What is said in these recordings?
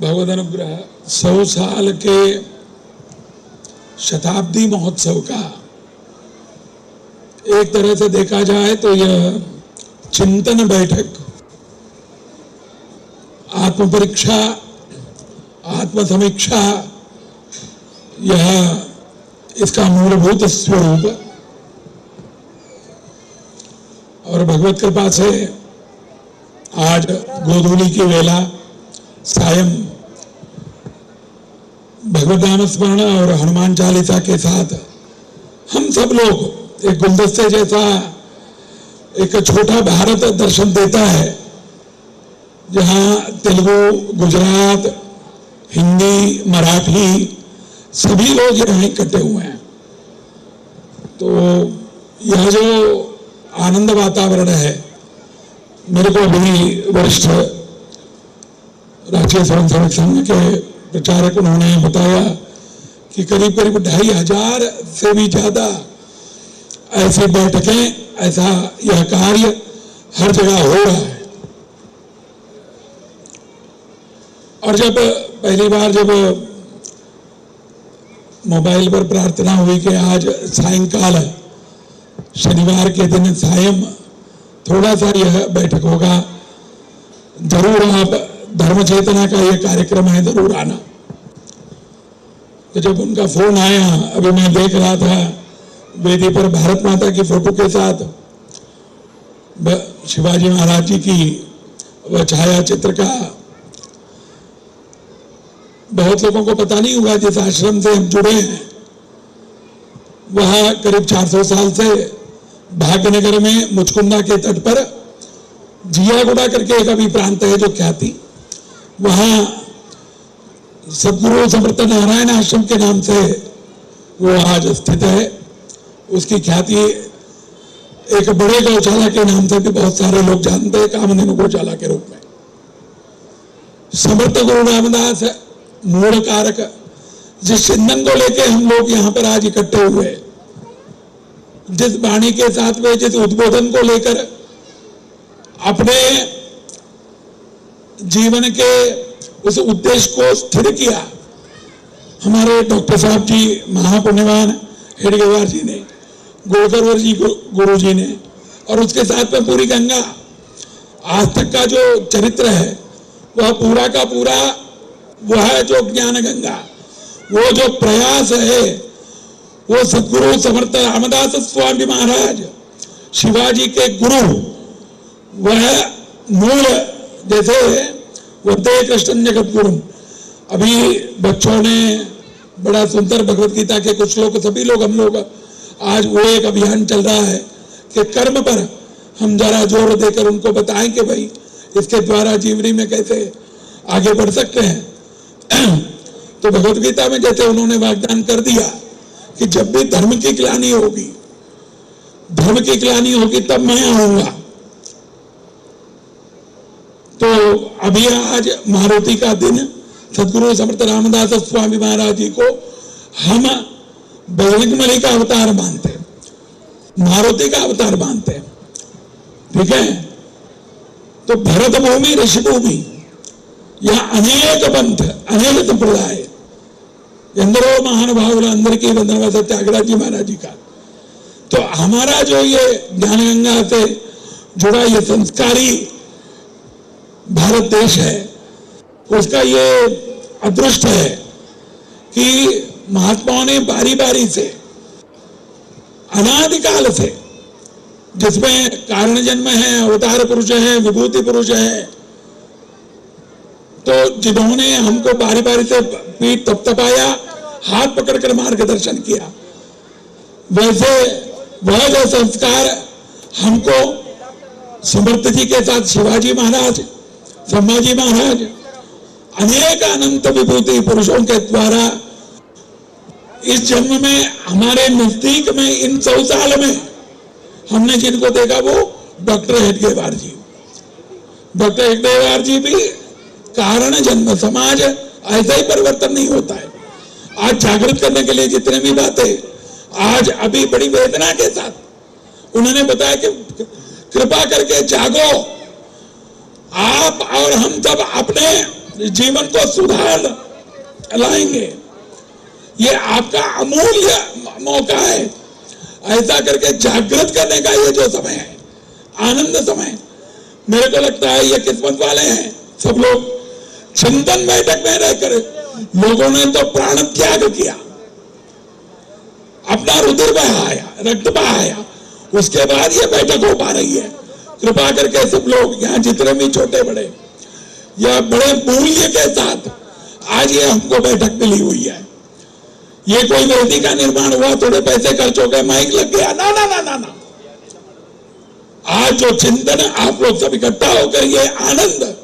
भगवद अनुग्रह 100 साल के शताब्दी महोत्सव का एक तरह से देखा जाए तो यह चिंतन बैठक, आत्म परीक्षा, आत्म समीक्षा, यह इसका मूलभूत स्वरूप। और भगवत कृपा से आज गोधूली की वेला सायं भगवत नाम स्मरण और हनुमान चालीसा के साथ हम सब लोग एक गुलदस्ते जैसा एक छोटा भारत दर्शन देता है, जहां तेलुगु, गुजरात, हिंदी, मराठी सभी लोग यहाँ इकट्ठे हुए हैं। तो यह जो आनंद वातावरण है, मेरे को अभी वरिष्ठ राष्ट्रीय स्वयं सेवक संघ के प्रचारक उन्होंने बताया कि करीब करीब 2500 से भी ज्यादा ऐसी बैठकें, ऐसा यह कार्य हर जगह हो रहा है। और जब पहली बार जब मोबाइल पर प्रार्थना हुई कि आज सायंकाल शनिवार के दिन सायं थोड़ा सा यह बैठक होगा, जरूर आप धर्म चेतना का यह कार्यक्रम है, जरूर आना। तो जब उनका फोन आया, अभी मैं देख रहा था वेदी पर भारत माता की फोटो के साथ शिवाजी महाराज जी की वह छाया चित्र का, बहुत लोगों को पता नहीं हुआ जिस आश्रम से हम जुड़े हैं, वह करीब 400 साल से भाग्यनगर में मुचकुंदा के तट पर जियागुड़ा करके एक अभी प्रांत है जो ख्याति, वहां सदगुरु समर्थ नारायण आश्रम के नाम से वो आज स्थित है। उसकी ख्याति एक बड़े गौशाला के नाम से भी बहुत सारे लोग जानते हैं, कामधेनु गौशाला के रूप में। समर्थ गुरु रामदास मूल कारक, जिस चिंतन को लेके हम लोग यहाँ पर आज इकट्ठे हुए, जिस वाणी के साथ में जिस उद्बोधन को लेकर अपने जीवन के उस उद्देश्य को स्थिर किया, हमारे डॉक्टर साहब जी, महापुण्यवान हेडगेवार जी ने, गोलकरवर जी गुरु जी ने, और उसके साथ में पूरी गंगा आज तक का जो चरित्र है वह पूरा का पूरा वह जो ज्ञान गंगा, वो जो प्रयास है, वो सदगुरु समर्थ रामदास स्वामी महाराज शिवाजी के गुरु, वह मूल जैसे वंदे कृष्ण जगत गुरु। अभी बच्चों ने बड़ा सुंदर भगवत गीता के कुछ लोग, सभी लोग, हम लोग आज वो एक अभियान चल रहा है कि कर्म पर हम जरा जोर देकर उनको बताएं कि भाई इसके द्वारा जीवनी में कैसे आगे बढ़ सकते हैं। तो भगवत गीता में जैसे उन्होंने वाग्दान कर दिया कि जब भी धर्म की ग्लानि होगी, धर्म की ग्लानि होगी तब मैं आऊंगा। तो अभी आज मारुति का दिन, सदगुरु समर्थ रामदास स्वामी महाराज जी को हम बजरंगबली का अवतार मानते हैं, मारुति का अवतार मानते हैं, ठीक है। तो भरत भूमि, ऋषि भूमि, यह अनेक पंथ, अनेक संप्रदाय, ఎందరో మహానుభావులు అందరికీ వందనవాద त्यागराज जी महाराज जी का। तो हमारा जो ये ज्ञान गंगा से जुड़ा ये संस्कारी भारत देश है, उसका ये अदृष्ट है कि महात्माओं ने बारी बारी से, अनादिकाल से, जिसमें कारण जन्म है, अवतार पुरुष है, विभूति पुरुष है, तो जिन्होंने हमको बारी बारी से पीठ थपथपाया, हाथ पकड़कर मार्गदर्शन किया, वैसे वह जो संस्कार हमको समर्थ जी के साथ शिवाजी महाराज, संभाजी महाराज, अनेक अनंत विभूति पुरुषों के द्वारा इस जन्म में हमारे नजदीक में इन 100 साल में हमने जिनको देखा वो डॉक्टर हेडगेवार जी। डॉक्टर हेडगेवार जी भी कारण जन्म, समाज ऐसा ही परिवर्तन नहीं होता है। आज जागृत करने के लिए जितने भी बातें, आज अभी बड़ी वेदना के साथ उन्होंने बताया कि कृपा करके जागो, आप और हम सब अपने जीवन को सुधार लाएंगे। ये आपका अमूल्य मौका है। ऐसा करके जागृत करने का ये जो समय है, आनंद समय, मेरे को लगता है ये किस्मत वाले हैं सब लोग। चिंतन बैठक में रहकर लोगों ने तो प्राण त्याग किया, अपना रुधिर बहाया, रक्त बहाया, उसके बाद ये बैठक हो पा रही है। कृपा करके सब लोग यहाँ जितने भी छोटे बड़े या बड़े मूल्य के साथ आज ये हमको बैठक मिली हुई है। ये कोई वेदी का निर्माण हुआ, थोड़े पैसे खर्च हो गए, माइक लग गया, ना ना ना ना ना। आज जो चिंतन आप लोग सब इकट्ठा होकर ये आनंद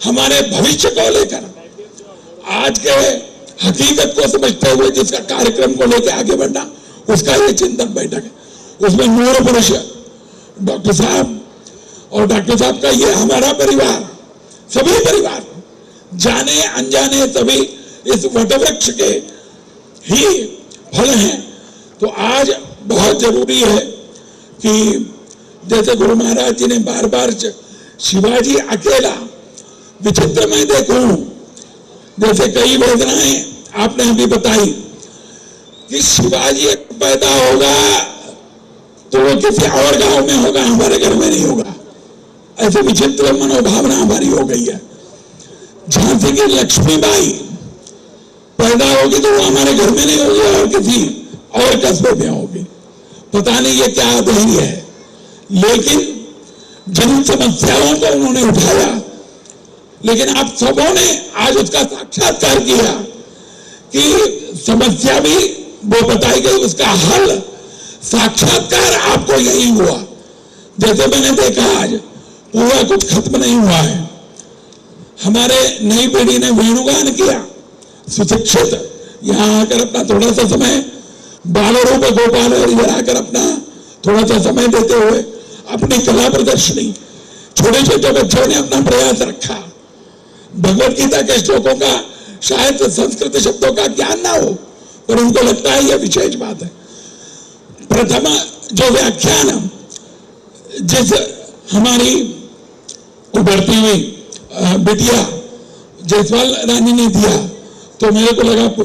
हमारे भविष्य को लेकर, आज के हकीकत को समझते हुए जिसका कार्यक्रम को लेकर आगे बढ़ना, उसका ये चिंतन बैठक है। उसमें नूर पुरुष डॉक्टर साहब और डॉक्टर साहब का ये हमारा परिवार, सभी परिवार जाने अनजाने सभी इस वटवृक्ष के ही फल हैं। तो आज बहुत जरूरी है कि जैसे गुरु महाराज जी ने बार बार शिवाजी अकेला विचित्र में देखूं, जैसे कई वेदनाएं आपने अभी बताई कि शिवाजी पैदा होगा तो वो किसी और गांव में होगा, हमारे घर में नहीं होगा। ऐसे विचित्र मनोभावना हमारी हो गई है। झांसी की लक्ष्मीबाई पैदा होगी तो वो हमारे घर में नहीं होगी और किसी और कस्बे में होगी। पता नहीं ये क्या धैर्य है, लेकिन जिन समस्याओं को उन्होंने उठाया, लेकिन आप सबों ने आज उसका साक्षात्कार किया कि समस्या भी वो बताई गई, उसका हल साक्षात्कार आपको यही हुआ। जैसे मैंने देखा आज पूरा कुछ खत्म नहीं हुआ है। हमारे नई पीढ़ी ने वेणुगान किया, सुशिक्षित यहाँ आकर अपना थोड़ा सा समय बालरूप गोपाल और इधर आकर अपना थोड़ा सा समय देते हुए अपनी कला प्रदर्शनी, छोटे छोटे बच्चों ने अपना प्रयास रखा। भगवत गीता के श्लोकों का शायद संस्कृत शब्दों का ज्ञान ना हो, पर उनको लगता है यह विशेष बात है। प्रथम जो व्याख्यान जिस हमारी उभरती हुई बिटिया जयसवाल रानी ने दिया, तो मेरे को लगा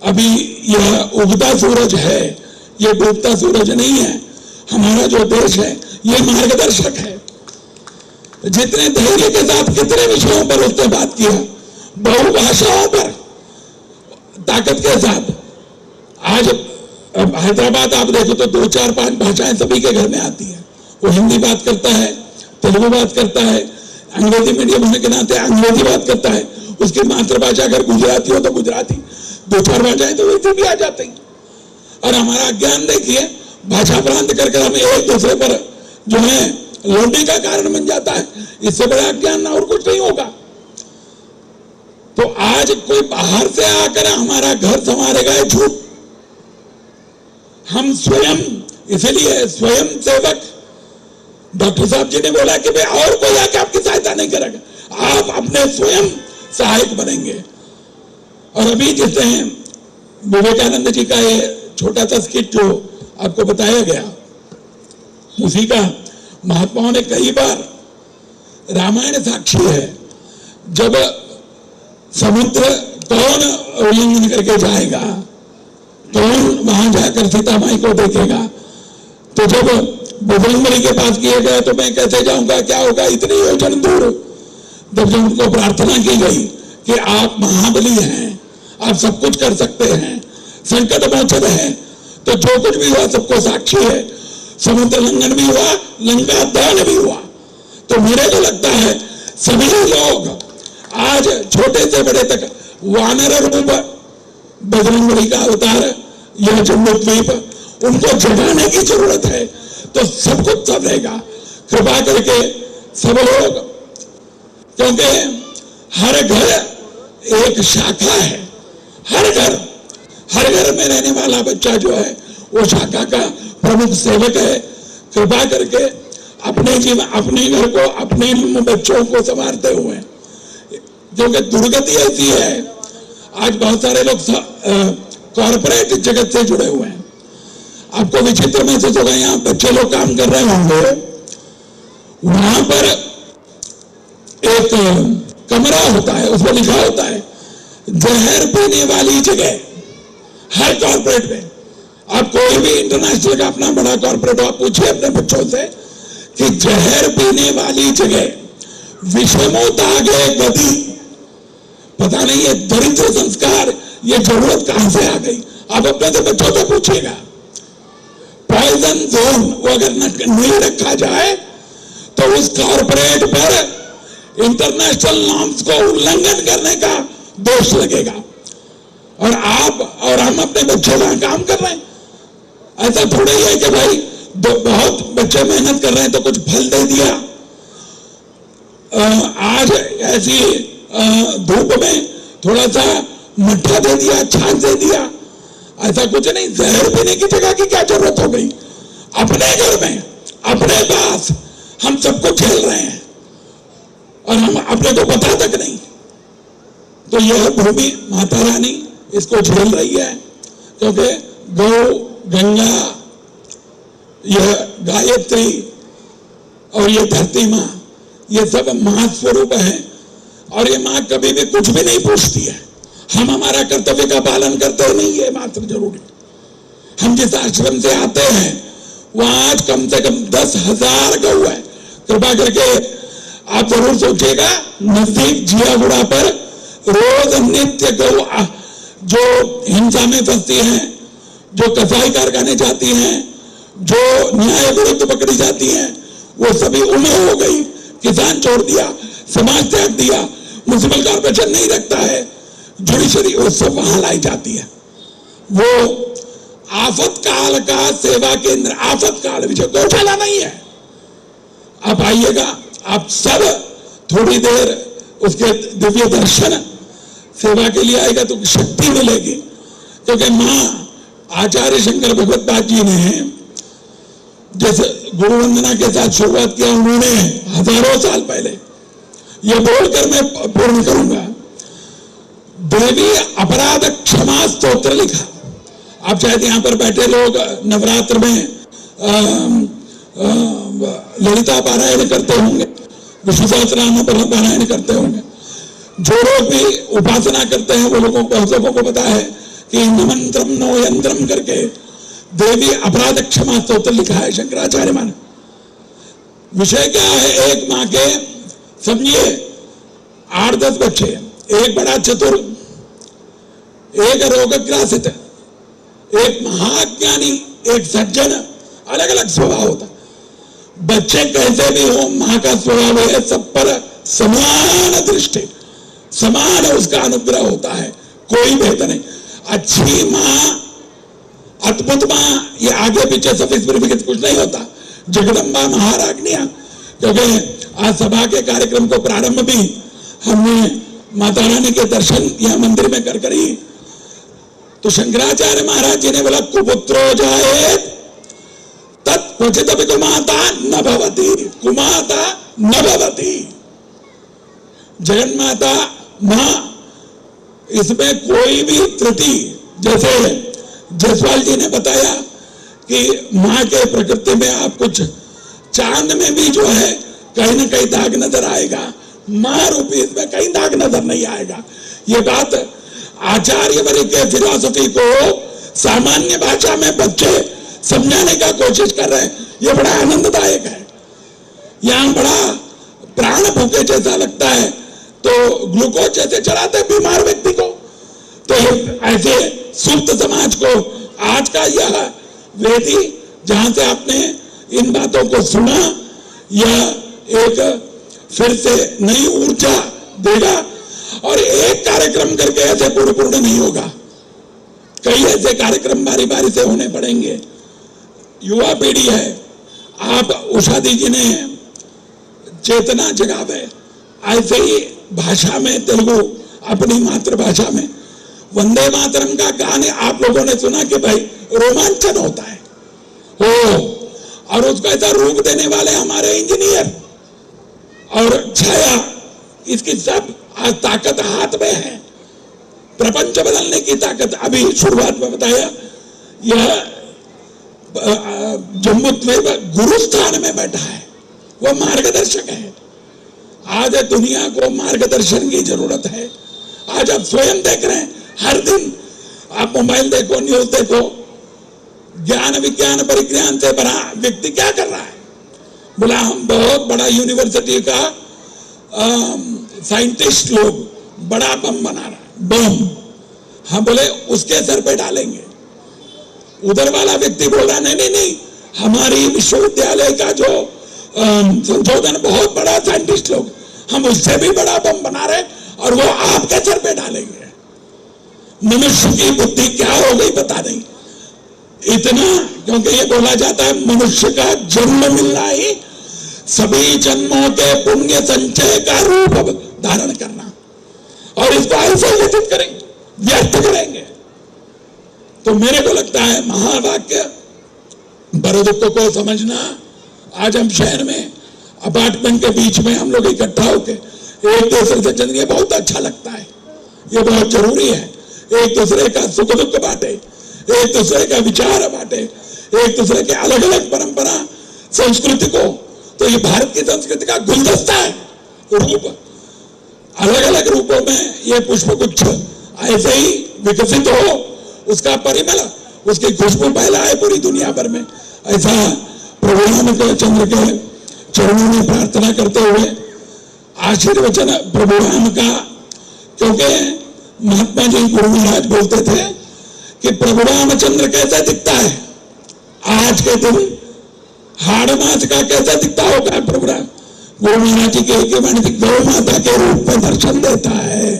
अभी यह उगता सूरज है, ये डूबता सूरज नहीं है। हमारा जो देश है ये मार्गदर्शक है। जितने धैर्य के साथ कितने विषयों पर उसने बात किया, बहुभाषाओं पर ताकत के साथ। आज हैदराबाद आप देखो तो 2, 4, 5 भाषाएं सभी के घर में आती है। वो हिंदी बात करता है, तेलुगु बात करता है, अंग्रेजी मीडियम होने के नाते अंग्रेजी बात करता है, उसकी मातृभाषा अगर गुजराती हो तो गुजराती, 2, 4 भाषाएं तो वैसे भी आ जाती। और हमारा ज्ञान देखिए, भाषा प्रांत करके हम एक दूसरे पर जो है लौटने का कारण बन जाता है। इससे बड़ा ज्ञान और कुछ नहीं होगा। तो आज कोई बाहर से आकर हमारा घर संवारेगा, है झूठ। हम स्वयं, इसलिए स्वयं सेवक, डॉक्टर साहब जी ने बोला कि भाई और कोई आके आपकी सहायता नहीं करेगा, आप अपने स्वयं सहायक बनेंगे। और अभी जैसे विवेकानंद जी का ये छोटा सा स्किट जो आपको बताया गया, उसी का महात्माओं ने कई बार, रामायण साक्षी है, जब समुद्र कौन उल्लंघन करके जाएगा, कौन वहां जाकर सीता माई को देखेगा। तो जब बजरंगबली के पास किया गया तो मैं कैसे जाऊंगा, क्या होगा, इतनी योजन दूर। जब उनको प्रार्थना की गई कि आप महाबली हैं, आप सब कुछ कर सकते हैं, संकट मोचन है, तो जो कुछ भी हुआ सबको साक्षी है। समुद्र लंघन भी हुआ, लंका दहन भी हुआ। तो मेरे को लगता है सभी लोग आज छोटे से बड़े तक वानर रूप बजरंगबली का अवतार, यह जम्बूद्वीप, उनको जगाने की जरूरत है, तो सब कुछ सब रहेगा। कृपा करके सब लोग, क्योंकि हर घर एक शाखा है, हर घर में रहने वाला बच्चा जो है वो शाखा का प्रमुख सेवक है। कृपा करके अपने जीवन, अपने घर को, अपने बच्चों को संवारते हुए, क्योंकि दुर्गति ऐसी है, आज बहुत सारे लोग कॉर्पोरेट जगत से जुड़े हुए हैं। आपको विचित्र महसूस होगा, यहाँ बच्चे लोग काम कर रहे होंगे, वहां पर एक कमरा होता है, उसमें लिखा होता है जहर पीने वाली जगह। हर कॉर्पोरेट में आप कोई भी इंटरनेशनल का अपना बड़ा कॉर्पोरेट हो, आप पूछिए अपने बच्चों से कि जहर पीने वाली जगह विषमो दागे गदी, पता नहीं ये दरिद्र संस्कार, ये जरूरत कहां से आ गई। आप अपने से बच्चों से पूछिएगा। पॉइजन जोन वो अगर नहीं रखा जाए तो उस कॉर्पोरेट पर इंटरनेशनल नॉर्म्स को उल्लंघन करने का दोष लगेगा, और आप और हम अपने बच्चों का काम कर रहे हैं। ऐसा थोड़ा ही है कि भाई बहुत बच्चे मेहनत कर रहे हैं तो कुछ फल दे दिया, आज ऐसी धूप में थोड़ा सा मट्ठा दे दिया, छाछ दे दिया, ऐसा कुछ नहीं। जहर पीने की जगह की क्या जरूरत हो गई। अपने घर में अपने पास हम सबको झेल रहे हैं और हम अपने को पता तक नहीं। तो यह भूमि माता रानी इसको झेल रही है, क्योंकि गौ, गंगा, यह गायत्री और ये धरती माँ, ये सब मां स्वरूप है। और ये मां कभी भी कुछ भी नहीं पूछती है। हम हमारा कर्तव्य का पालन करते नहीं, ये मात्र जरूरी। हम जिस आश्रम से आते हैं वहां आज कम से कम 10,000 गौ है। कृपा करके आप जरूर सोचिएगा, नजदीक जियागुड़ा पर रोज नित्य गौ जो हिंसा में फंसती हैं, जो कसाई कारखाने जाती हैं, जो न्याय विरुद्ध पकड़ी जाती हैं, वो सभी उम्र हो गई। किसान छोड़ दिया, समाज त्याग दिया, म्युनिसिपल कॉर्पोरेशन नहीं रखता है, जुडिशरी, वो सब वहां लाई जाती है। वो आफत काल का सेवा केंद्र, आफत काल विजय गौशाला नहीं है। आप आइएगा, आप सब थोड़ी देर उसके दिव्य दर्शन सेवा के लिए आएगा तो शक्ति मिलेगी। क्योंकि मां आचार्य शंकर भगवतपाद जी ने जैसे गुरु वंदना के साथ शुरुआत किया, उन्होंने हजारों साल पहले, यह बोलकर मैं पूर्ण करूंगा, देवी अपराध क्षमा स्तोत्र लिखा। आप शायद यहां पर बैठे लोग नवरात्र में ललिता पारायण करते होंगे, विष्णु सहस्त्रनाम पारायण करते होंगे। जो लोग भी उपासना करते हैं वो लोगों को, सबों को पता है कि न मंत्रम नो यंत्रम करके देवी अपराध क्षमा स्तोत्र लिखा है शंकराचार्य मान। विषय क्या है, एक माँ के समझिए 8-10 बच्चे, एक बड़ा चतुर, एक रोगग्रासित, एक महाज्ञानी, एक सज्जन, अलग अलग स्वभाव होता। बच्चे कैसे भी हो, मां का स्वभाव है सब पर समान दृष्टि, समान उसका अनुग्रह होता है, कोई भेद नहीं। अच्छी मां, अद्भुत मां, ये आगे पीछे सफिस्फिर कुछ नहीं होता। जगदम्बा महाराज्ञिया, क्योंकि आज सभा के कार्यक्रम को प्रारंभ भी हमने माता रानी के दर्शन यहां मंदिर में कर करी। तो शंकराचार्य महाराज जी ने बोला कुपुत्रो जाए तत्क्वचित अपि कुमाता न भवति, कुमाता न भवति। जगन्माता मां, इसमें कोई भी त्रुटि, जैसे जसवाल जी ने बताया कि मां के प्रकृति में आप कुछ चांद में भी जो है कहीं ना कहीं दाग नजर आएगा, मां रूपी इसमें कहीं दाग नजर नहीं आएगा। ये बात आचार्य वर्ग के फिलॉसफी को सामान्य भाषा में बच्चे समझाने का कोशिश कर रहे हैं, ये बड़ा आनंददायक है। यहां बड़ा प्राण भूखे जैसा लगता है तो ग्लूकोज जैसे चढ़ाते बीमार व्यक्ति को। तो ऐसे सुप्त समाज को आज का यह वेदी जहां से आपने इन बातों को सुना, यह एक फिर से नई ऊर्जा देगा। और एक कार्यक्रम करके ऐसे पूर्ण नहीं होगा, कई ऐसे कार्यक्रम बारी बारी से होने पड़ेंगे। युवा पीढ़ी है, आप उषा जी ने चेतना जगावे, ऐसे ही भाषा में, तेलुगु अपनी मातृभाषा में वंदे मातरम का गाने आप लोगों ने सुना कि भाई रोमांचन होता है हो, और उसको ऐसा रूप देने वाले हमारे इंजीनियर और छाया, इसकी सब आज ताकत हाथ में है। प्रपंच बदलने की ताकत, अभी शुरुआत में बताया, यह जम्मू में गुरु स्थान में बैठा है, वह मार्गदर्शक है। आज दुनिया को मार्गदर्शन की जरूरत है। आज आप स्वयं देख रहे हैं, हर दिन आप मोबाइल देखो, न्यूज देखो, ज्ञान विज्ञान परिज्ञान से भरा व्यक्ति क्या कर रहा है? बोला हम बहुत बड़ा यूनिवर्सिटी का साइंटिस्ट लोग बड़ा बम बना रहा है, बम। हाँ, बोले उसके सर पे डालेंगे। उधर वाला व्यक्ति बोल रहा नहीं नहीं नहीं, हमारी विश्वविद्यालय का जो संशोधन बहुत बड़ा साइंटिस्ट लोग, हम उससे भी बड़ा बम बना रहे और वो आपके सर पे डालेंगे। मनुष्य की बुद्धि क्या हो गई पता नहीं। इतना, क्योंकि ये बोला जाता है मनुष्य का जन्म मिलना ही सभी जन्मों के पुण्य संचय का रूप धारण करना, और इसको ऐसे व्यतीत करेंगे, व्यर्थ करेंगे। तो मेरे को लगता है महावाक्य बड़े दुख को समझना। आज हम शहर में अपार्टमेंट के बीच में हम लोग इकट्ठा होकर एक दूसरे से चल, ये बहुत अच्छा लगता है, ये बहुत जरूरी है। एक दूसरे का सुख दुख बांटे, एक दूसरे का विचार बांटे, एक दूसरे के अलग अलग परंपरा संस्कृति को। तो ये भारत की संस्कृति का गुलदस्ता है, रूप अलग अलग रूपों में ये पुष्पगुच्छ ऐसे ही विकसित हो, उसका परिमल, उसकी खुशबू फैलाए पूरी दुनिया भर में। ऐसा प्रभु रामचंद्र के चरणों में प्रार्थना करते हुए आशीर्वचन प्रभु राम का, क्योंकि महात्मा जी गुरु महाराज बोलते थे कि प्रभु रामचंद्र कैसा दिखता है आज के दिन, हाड़ मास का कैसा दिखता होगा प्रभु राम। गुरु महाराज जी के वाणी गौ माता के रूप में दर्शन देता है।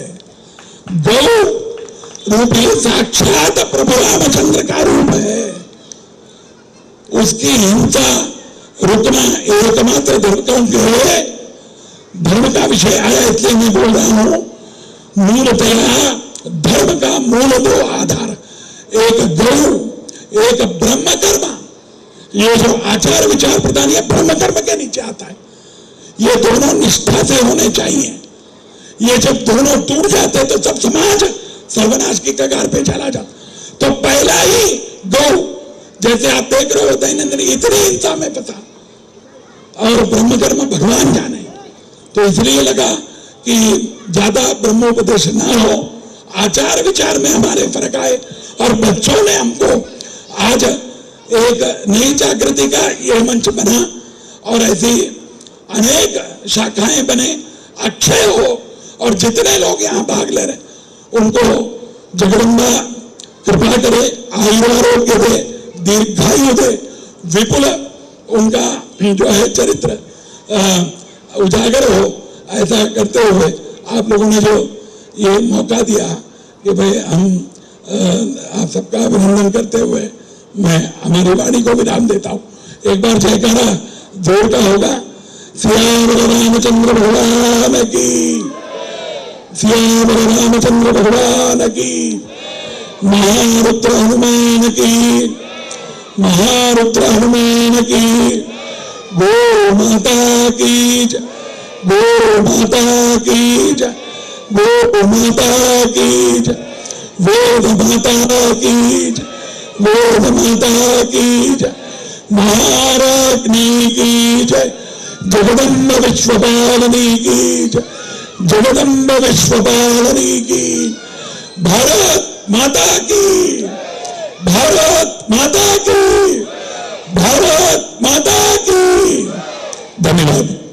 गौ रूप ही साक्षात प्रभु रामचंद्र का रूप है। उसकी हिंसा रुकना एकमात्र धर्म के धर्म का विषय आया, इसलिए मैं बोल रहा हूं। मूलतया धर्म का मूल दो आधार, एक गौ, एक ब्रह्म कर्म। ये जो आचार विचार प्रदान ये ब्रह्म कर्म के नीचे आता है। ये दोनों निष्ठा से होने चाहिए। ये जब दोनों टूट जाते तो सब समाज सर्वनाश की कगार पे चला जाता। तो पहला ही गौ, जैसे आप देख रहे हो दैनंदिन इतनी हिंसा में फंसा, और ब्रह्म कर्म भगवान जाने। तो इसलिए लगा कि ज्यादा ब्रह्मोपदेश ना हो, आचार विचार में हमारे फर्क आए, और बच्चों ने हमको आज एक नई जागृति का ये मंच बना, और ऐसी अनेक शाखाएं बने, अक्षय हो, और जितने लोग यहाँ भाग ले रहे उनको जगदम्बा कृपा करे, आयुरारोग्य दे, दीर्घायु दे, विपुल उनका जो है चरित्र उजागर हो। ऐसा करते हुए आप लोगों ने जो ये मौका दिया कि भाई हम आप सबका अभिनंदन करते हुए मैं हमारी वाणी को विराम देता हूं। एक बार जयकारा जोर का होगा। सियावर रामचंद्र भगवान की, सियावर रामचंद्र भगवान की, महारुद्र हनुमान की, महारुद्र हनुमान की, गौ माता की जय, गौ माता की जय, गौ माता की जय, वेद माता की जय, वेद माता की जय, महाराज्ञी की जय, जगदम्ब विश्वपालिनी की जय, जगदम्ब विश्वपालिनी की। भारत माता की, भारत माता की, भारत माता की। धन्यवाद।